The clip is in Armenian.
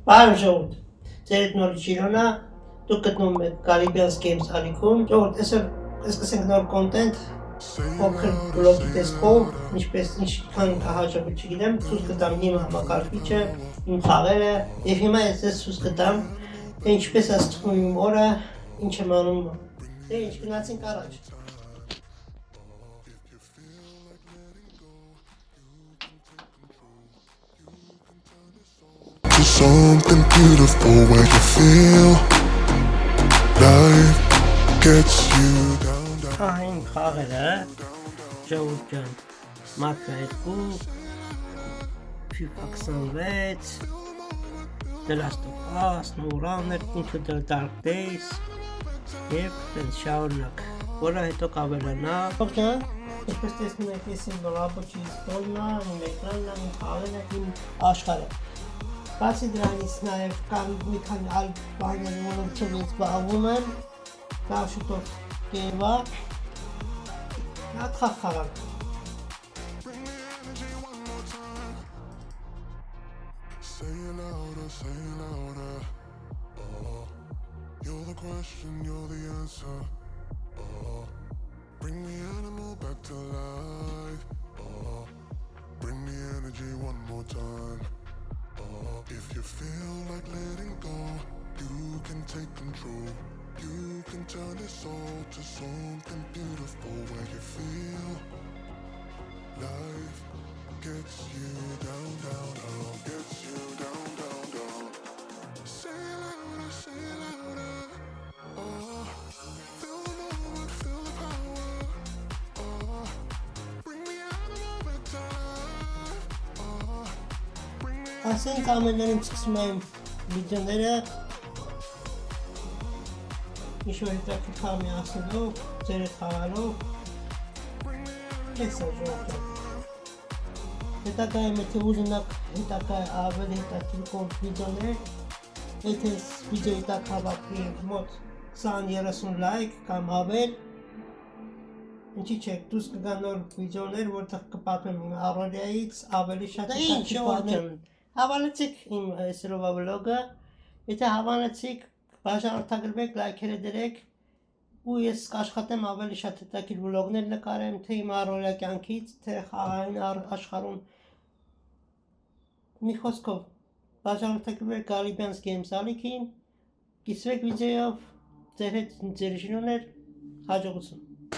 Բարև ժողովուրդ, ձեր հետ նոր Ջիրոնա, դուք գտնում եք Caribbean Games ալիքում, ժողովուրդ, այսօր սկսենք նոր կոնտենտ, փոքր բլոգի տեսքով, ինչքան հաջողվի չգիտեմ, ցույց կտամ իմ համակարգիչը, իմ խաղերը, եւ հիմա ես ցույց կտամ, թե ինչպես է ստվում իմ օրը, ինչ եմ անում, դե ինչ գնացինք առաջ։ Something beautiful where you feel life gets you down. Այն խաղերը, ժողովուրդ ջան, Mafia 2, FIFA 26, The Last of Us, No Runner, Into the Dark Days, եւ դες շարունակ, որը հետո կավելանա։ Ողջան, ինչպես տեսնում եք, ես իմ ռաբոչի ստորնա, իմ էկրանն, իմ խաղերը, իմ աշխարհը։ Բացի դրանից նաև կան մի քանի այլ բաներ, որոնցով ես զբաղվում եմ, դա շուտով կերվա, հատ խաղանք։ Say it louder, oh, you're the question, you're the answer, oh, bring the animal back to life, oh, bring the energy one more time. If you feel like letting go, you can take control. You can turn this all to something beautiful where you feel life gets you down, gets you down. Say it louder, oh, feel the moment, feel the power, oh, bring the animal back to life, oh. Ասենք ամեններում սկսում եմ վիդեոները ինչ-որ հետաքրքիր միացնելով, ձեր հետ խաղալով կեսա ժողովուրդ։ Հետագայում եթե ուզում եք ավելի հետաքրքիր վիդեոներ, եթե վիդեոյի տակ հավաքվի մոտ 20-30 լայք կամ ավել, ինչի՞ չէ, դուրս կգան նոր վիդեոներ, որտեղ կպատմեմ իմ առօրյայից ավելի շատ հետաքրքիր բաներ։ Հավանեցիք իմ սրովա վլոգը, եթե հավանեցիք, բաժանորդագրվեք, լայքերը դրեք, ու ես կաշխատեմ ավելի շատ հետաքրքիր վլոգներ նկարեմ, թե իմ առօրյա կյանքից, թե խաղային աշխարհում։ Մի խոսքով, բաժանորդագրվեք Caribbean Games ալիքին, կիսվեք վիդեոյով, ձեր հետ ձեր ժիրոներ, հաջողություն։